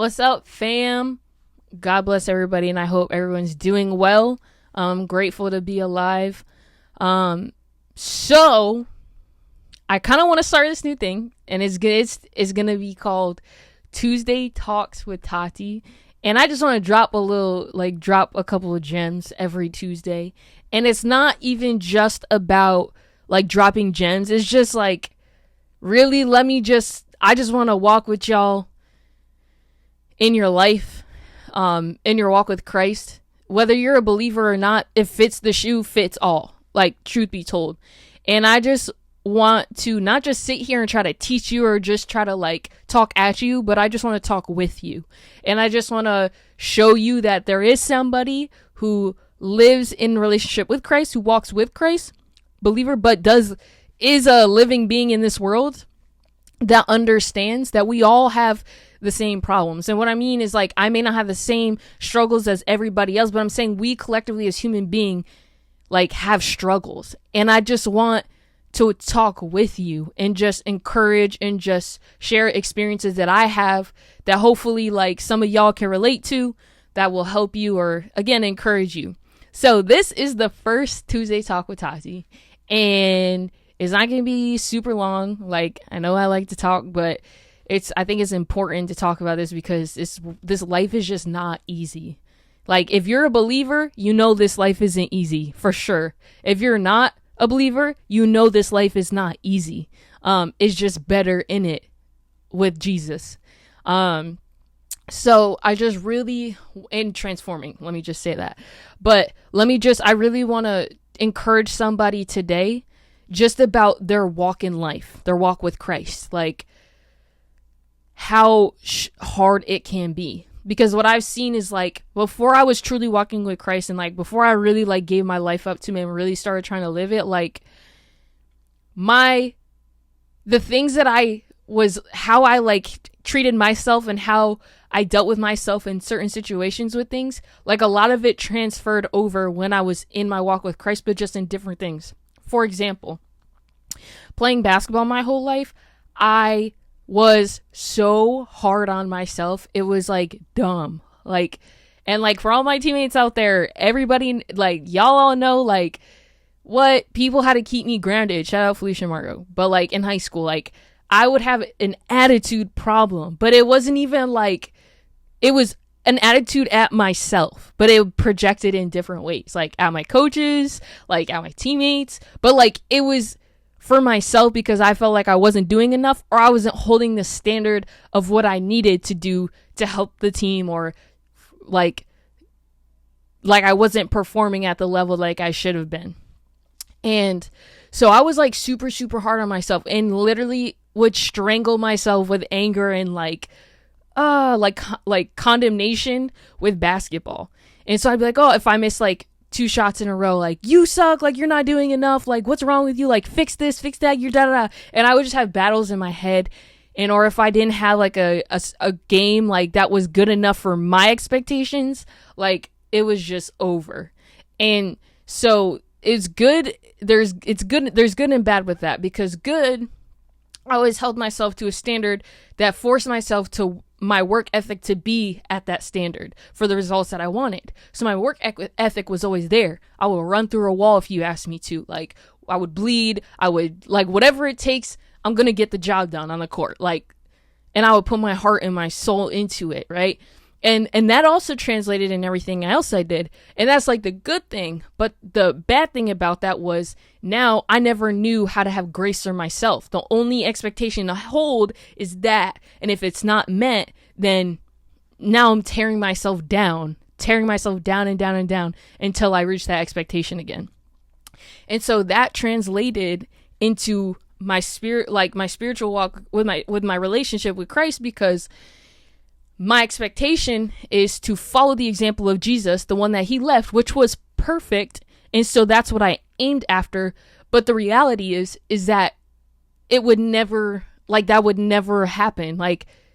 What's up, fam? God bless everybody, and I hope everyone's doing well. I'm grateful to be alive. So I kind of want to start this new thing, and it's going to be called Tuesday Talks with Taty. And I just want to drop a couple of gems every Tuesday. And it's not even just about dropping gems. It's just really, I just want to walk with y'all in your life, in your walk with Christ. Whether you're a believer or not, it fits the shoe, fits all, truth be told. And I just want to not just sit here and try to teach you or just try to talk at you, but I just want to talk with you. And I just want to show you that there is somebody who lives in relationship with Christ, who walks with Christ, believer, but is a living being in this world that understands that we all have the same problems. And what I mean is I may not have the same struggles as everybody else, but I'm saying we collectively as human beings have struggles. And I just want to talk with you and just encourage and just share experiences that I have that hopefully some of y'all can relate to, that will help you or again encourage you. So this is the first Tuesday Talk with Taty, and it's not going to be super long. I know I like to talk, but I think it's important to talk about this because this life is just not easy. If you're a believer, you know this life isn't easy for sure. If you're not a believer, you know this life is not easy. It's just better in it with Jesus. So I just really, in transforming, let me just say that. But I really want to encourage somebody today just about their walk in life, their walk with Christ, how hard it can be. Because what I've seen is before I was truly walking with Christ and before I really gave my life up to him and really started trying to live it, the things that how I treated myself and how I dealt with myself in certain situations with things, a lot of it transferred over when I was in my walk with Christ, but just in different things. For example, playing basketball my whole life, I was so hard on myself. It was dumb. And for all my teammates out there, everybody, y'all all know, what people had to keep me grounded. Shout out Felicia Margot. But in high school, I would have an attitude problem, but it wasn't even it was an attitude at myself, but it projected in different ways, at my coaches, at my teammates, but it was for myself because I felt I wasn't doing enough, or I wasn't holding the standard of what I needed to do to help the team, or I wasn't performing at the level I should have been. And so I was super, super hard on myself and literally would strangle myself with anger and condemnation with basketball. And so I'd be oh, if I miss 2 shots in a row, you suck, you're not doing enough, what's wrong with you, fix this, fix that, you're da-da-da. And I would just have battles in my head. And or if I didn't have a game that was good enough for my expectations, it was just over. And so it's good, there's good and bad with that, because good, I always held myself to a standard that forced myself to my work ethic to be at that standard for the results that I wanted. So my work ethic was always there. I would run through a wall if you asked me to. I would bleed. I would whatever it takes. I'm going to get the job done on the court. And I would put my heart and my soul into it. Right. And that also translated in everything else I did. And that's the good thing. But the bad thing about that was now I never knew how to have grace for myself. The only expectation to hold is that. And if it's not met, then now I'm tearing myself down and down and down until I reach that expectation again. And so that translated into my spirit, my spiritual walk with my relationship with Christ, because my expectation is to follow the example of Jesus, the one that he left, which was perfect. And so that's what I aimed after. But the reality is that it would never, that would never happen.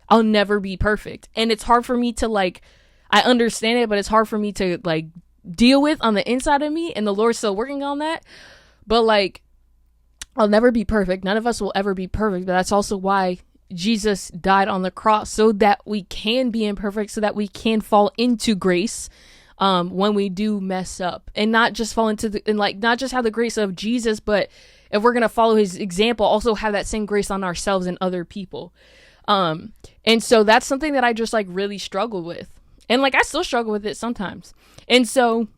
I'll never be perfect. And it's hard for me to I understand it, but it's hard for me to deal with on the inside of me. And the Lord's still working on that. But I'll never be perfect. None of us will ever be perfect. But that's also why Jesus died on the cross so that we can be imperfect, so that we can fall into grace when we do mess up, and not just fall into not just have the grace of Jesus, but if we're going to follow his example, also have that same grace on ourselves and other people. And so that's something that I just like really struggle with. And like, I still struggle with it sometimes. And so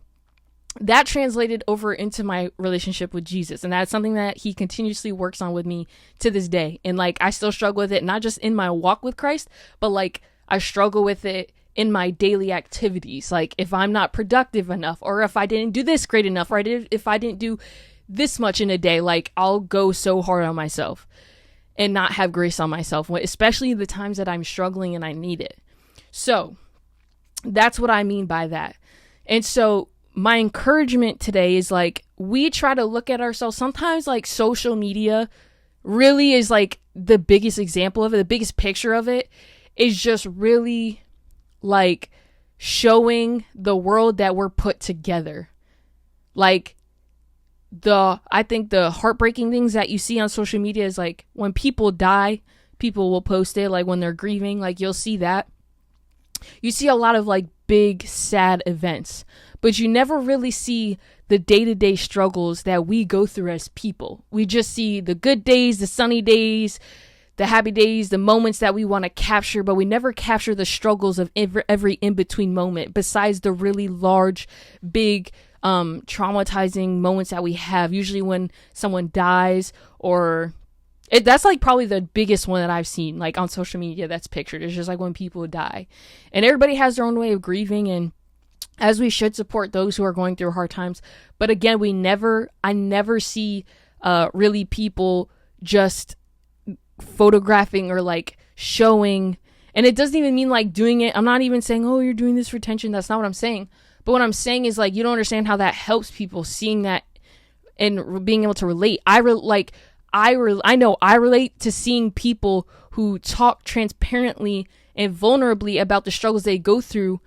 that translated over into my relationship with Jesus. And that's something that he continuously works on with me to this day. And like, I still struggle with it, not just in my walk with Christ, but like I struggle with it in my daily activities. Like if I'm not productive enough, or if I didn't do this great enough, or if I didn't do this much in a day, like I'll go so hard on myself and not have grace on myself, especially the times that I'm struggling and I need it. So that's what I mean by that. And so my encouragement today is like, we try to look at ourselves. Sometimes like social media really is like the biggest example of it. The biggest picture of it is just really like showing the world that we're put together. Like I think the heartbreaking things that you see on social media is like when people die, people will post it, like when they're grieving, like you'll see that. You see a lot of like big sad events, but you never really see the day-to-day struggles that we go through as people. We just see the good days, the sunny days, the happy days, the moments that we want to capture, but we never capture the struggles of every in-between moment, besides the really large, big, traumatizing moments that we have, usually when someone dies, or that's like probably the biggest one that I've seen like on social media that's pictured. It's just like when people die, and everybody has their own way of grieving, and as we should support those who are going through hard times. But again, I never see really people just photographing or like showing, and it doesn't even mean like doing it. I'm not even saying, oh, you're doing this for attention. That's not what I'm saying. But what I'm saying is like, you don't understand how that helps people, seeing that and being able to relate. I know I relate to seeing people who talk transparently and vulnerably about the struggles they go through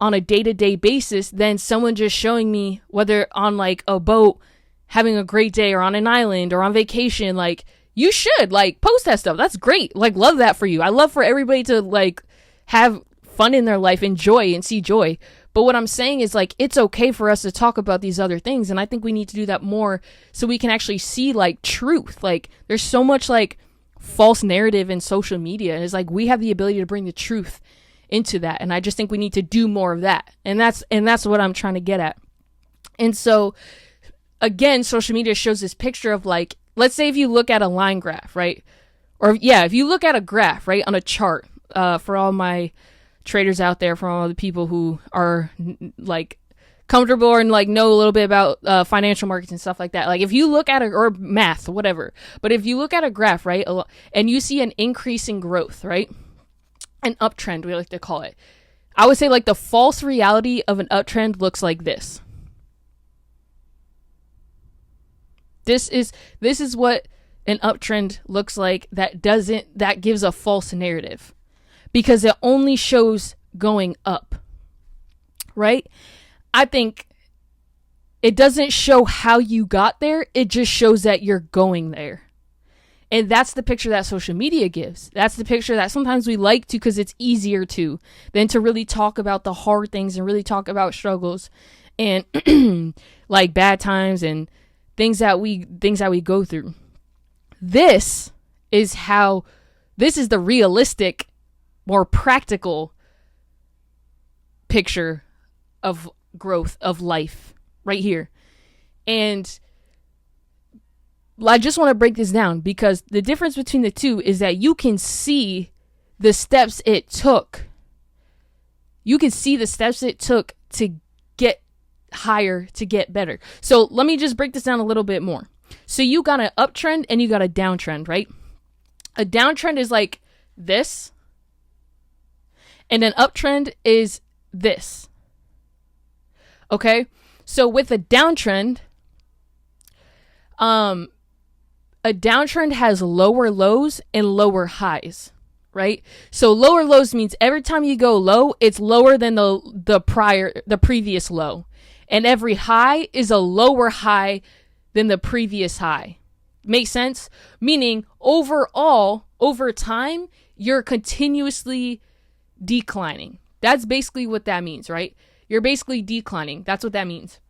on a day-to-day basis than someone just showing me, whether on like a boat having a great day, or on an island, or on vacation. Like, you should like post that stuff. That's great. Like, love that for you. I love for everybody to like have fun in their life, enjoy and see joy. But what I'm saying is like, it's okay for us to talk about these other things. And I think we need to do that more so we can actually see like truth. Like, there's so much like false narrative in social media. And it's like, we have the ability to bring the truth into that. And I just think we need to do more of that. And that's what I'm trying to get at. And so again, social media shows this picture of like, let's say if you look at a line graph, right? Or yeah, if you look at a graph, right, on a chart, for all my traders out there, for all the people who are like comfortable and like know a little bit about financial markets and stuff like that. Like if you look at or math, whatever, but if you look at a graph, right, and you see an increase in growth, right, an uptrend, we like to call it. I would say like the false reality of an uptrend looks like this. This is what an uptrend looks like that gives a false narrative, because it only shows going up, right? I think it doesn't show how you got there. It just shows that you're going there. And that's the picture that social media gives. That's the picture that sometimes we like to, because it's easier to than to really talk about the hard things and really talk about struggles and like bad times and things that we go through. This is the realistic, more practical picture of growth, of life, right here. And I just want to break this down, because the difference between the two is that you can see the steps it took. You can see the steps it took to get higher, to get better. So let me just break this down a little bit more. So you got an uptrend and you got a downtrend, right? A downtrend is like this, and an uptrend is this. Okay? So with a downtrend has lower lows and lower highs, right? So lower lows means every time you go low, it's lower than the previous low. And every high is a lower high than the previous high. Makes sense? Meaning overall, over time, you're continuously declining. That's basically what that means, right? You're basically declining. That's what that means.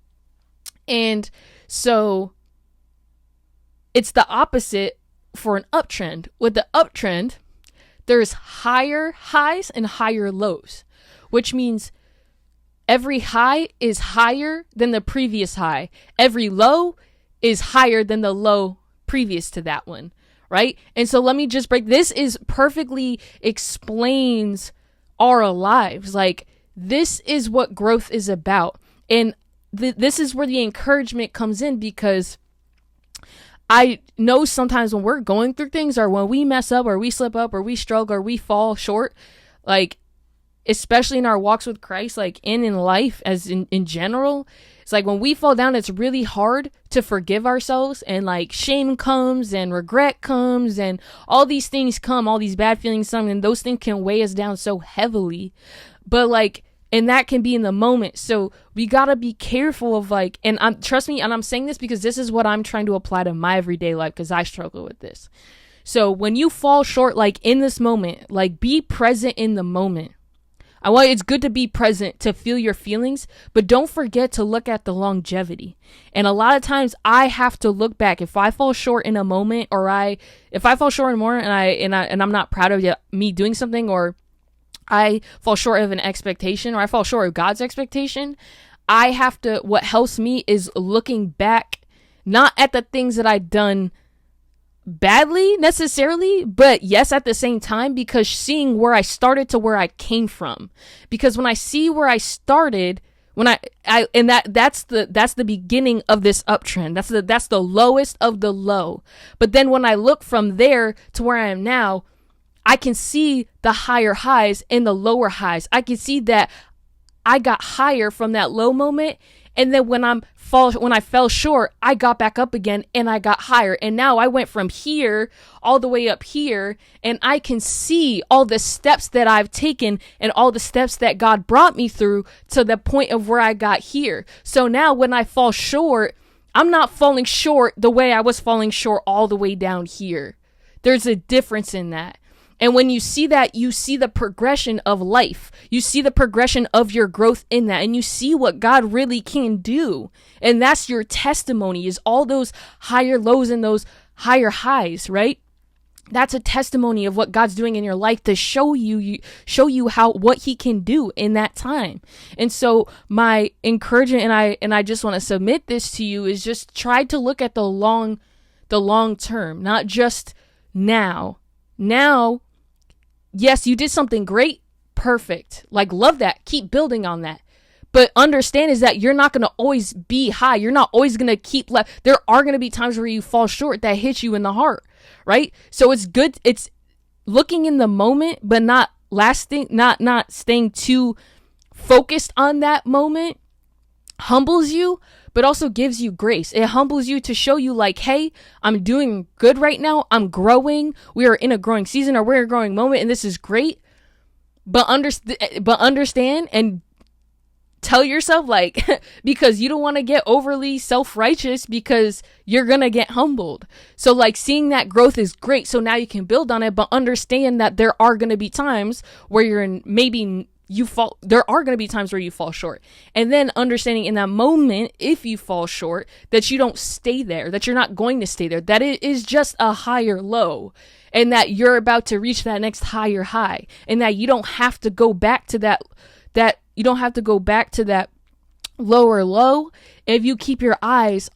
And so it's the opposite for an uptrend. With the uptrend, there's higher highs and higher lows, which means every high is higher than the previous high. Every low is higher than the low previous to that one, right? And so let me just break, this is perfectly explains our lives. Like, this is what growth is about. And this is where the encouragement comes in, because I know sometimes when we're going through things, or when we mess up, or we slip up, or we struggle, or we fall short, like, especially in our walks with Christ, like in life as in general, it's like when we fall down, it's really hard to forgive ourselves, and like shame comes and regret comes and all these things come, all these bad feelings come, and those things can weigh us down so heavily. But like, and that can be in the moment. So we gotta be careful of like, and trust me, and I'm saying this because this is what I'm trying to apply to my everyday life, because I struggle with this. So when you fall short, like in this moment, like be present in the moment. It's good to be present, to feel your feelings, but don't forget to look at the longevity. And a lot of times I have to look back. If I fall short in a moment, or if I fall short in a moment and I'm not proud of me doing something, or I fall short of an expectation, or I fall short of God's expectation, what helps me is looking back, not at the things that I've done badly necessarily, but yes, at the same time, because seeing where I started to where I came from. Because when I see where I started, that's the beginning of this uptrend. That's the lowest of the low. But then when I look from there to where I am now, I can see the higher highs and the lower highs. I can see that I got higher from that low moment, and then when I fell short, I got back up again and I got higher. And now I went from here all the way up here, and I can see all the steps that I've taken and all the steps that God brought me through to the point of where I got here. So now when I fall short, I'm not falling short the way I was falling short all the way down here. There's a difference in that. And when you see that, you see the progression of life. You see the progression of your growth in that. And you see what God really can do. And that's your testimony, is all those higher lows and those higher highs, right? That's a testimony of what God's doing in your life, to show you what he can do in that time. And so my encouragement, and I just want to submit this to you, is just try to look at the long term, not just now. Now, yes, you did something great. Perfect. Like, love that. Keep building on that. But understand is that you're not going to always be high. You're not always going to keep left. There are going to be times where you fall short that hit you in the heart, right? So it's good. It's looking in the moment, but not staying too focused on that moment humbles you, but also gives you grace. It humbles you to show you like, hey, I'm doing good right now. I'm growing. We are in a growing season, or we're in a growing moment, and this is great. But understand and tell yourself, like, because you don't want to get overly self-righteous, because you're going to get humbled. So like, seeing that growth is great. So now you can build on it, but understand that there are going to be times where there are going to be times where you fall short. And then understanding in that moment, if you fall short, that you don't stay there, that you're not going to stay there, that it is just a higher low, and that you're about to reach that next higher high, and that you don't have to go back to that lower low if you keep your eyes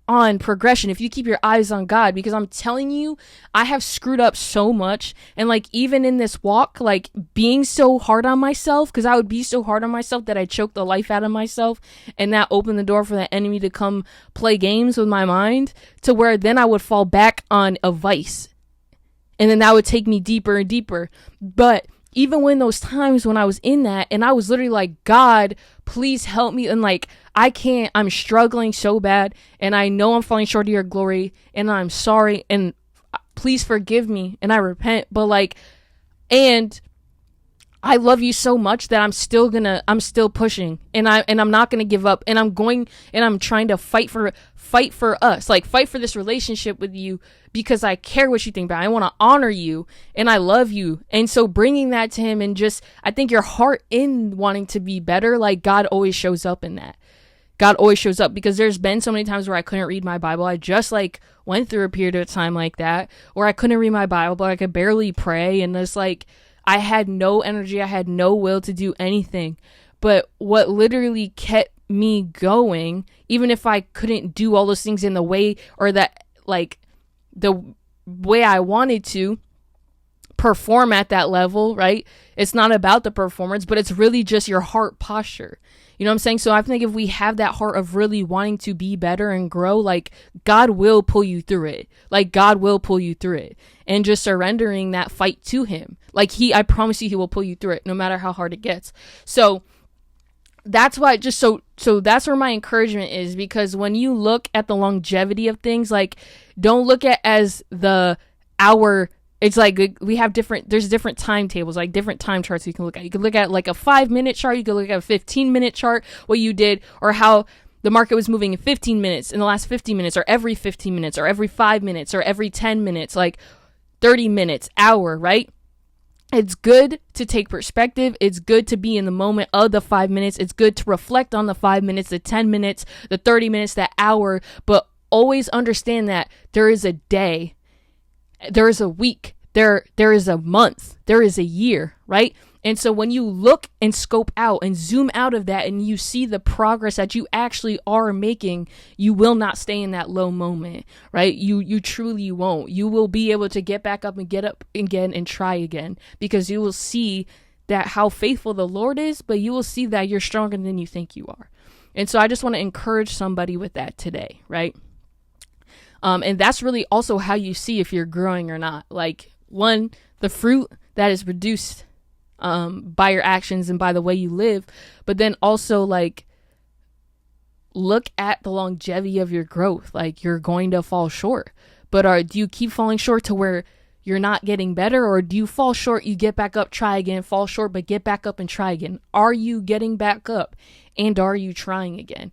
on progression, if you keep your eyes on God. Because I'm telling you, I have screwed up so much. And like, even in this walk, like being so hard on myself, because I would be so hard on myself that I choked the life out of myself, and that opened the door for the enemy to come play games with my mind, to where then I would fall back on a vice, and then that would take me deeper and deeper. But even when those times when I was in that, and I was literally like, God, please help me. And like, I'm struggling so bad, and I know I'm falling short of your glory, and I'm sorry, and please forgive me, and I repent. But like, and I love you so much that I'm still pushing, and I'm not gonna give up, and I'm trying to fight for us, like fight for this relationship with you, because I care what you think about it. I want to honor you, and I love you. And so bringing that to him, and just, I think your heart in wanting to be better, like God always shows up in that. God always shows up, because there's been so many times where I couldn't read my Bible. I just like went through a period of time like that where I couldn't read my Bible, but I could barely pray, and it's like I had no energy, I had no will to do anything. But what literally kept me going, even if I couldn't do all those things in the way, or that, like, the way I wanted to perform at that level, right? It's not about the performance, but it's really just your heart posture. You know what I'm saying? So I think if we have that heart of really wanting to be better and grow, like, God will pull you through it. Like, God will pull you through it. And just surrendering that fight to him. Like, I promise you, he will pull you through it, no matter how hard it gets. So that's why, just so that's where my encouragement is, because when you look at the longevity of things, like, don't look at as the hour. It's like there's different timetables, like different time charts you can look at. You can look at like a 5-minute chart. You can look at a 15-minute chart, what you did, or how the market was moving in 15 minutes, in the last 15 minutes, or every 15 minutes, or every 5 minutes, or every 10 minutes, like 30 minutes, hour, right? It's good to take perspective. It's good to be in the moment of the 5 minutes. It's good to reflect on the 5 minutes, the 10 minutes, the 30 minutes, that hour, but always understand that there is a day, there is a week, there is a month, there is a year, right? And so when you look and scope out and zoom out of that, and you see the progress that you actually are making, you will not stay in that low moment, right? You truly won't. You will be able to get back up and get up again and try again, because you will see that how faithful the Lord is, but you will see that you're stronger than you think you are. And so I just want to encourage somebody with that today, right? And that's really also how you see if you're growing or not. Like, one, the fruit that is produced by your actions and by the way you live, but then also, like, look at the longevity of your growth. Like, you're going to fall short, but do you keep falling short to where you're not getting better, or do you fall short, you get back up, try again, fall short, but get back up and try again? Are you getting back up, and are you trying again?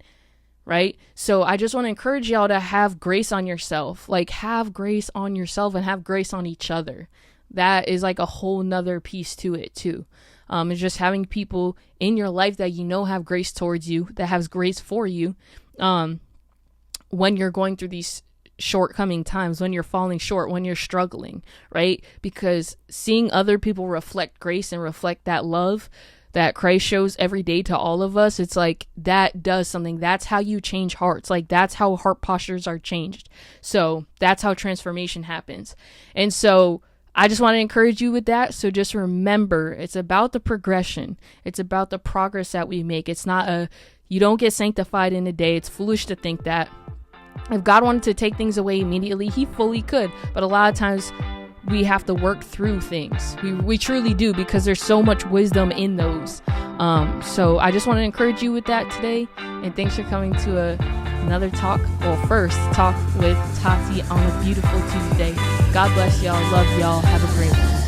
Right? So I just want to encourage y'all to have grace on yourself. Like, have grace on yourself and have grace on each other. That is like a whole nother piece to it too. It's just having people in your life that you know have grace towards you, that has grace for you, when you're going through these shortcoming times, when you're falling short, when you're struggling, right? Because seeing other people reflect grace and reflect that love that Christ shows every day to all of us, it's like that does something. That's how you change hearts. Like, that's how heart postures are changed. So that's how transformation happens. And so I just want to encourage you with that. So just remember, it's about the progression. It's about the progress that we make. It's not you don't get sanctified in a day. It's foolish to think that. If God wanted to take things away immediately, he fully could. But a lot of times we have to work through things. We truly do, because there's so much wisdom in those. So I just want to encourage you with that today. And thanks for coming to another talk, or first talk with Taty on a beautiful Tuesday. God bless y'all. Love y'all. Have a great one.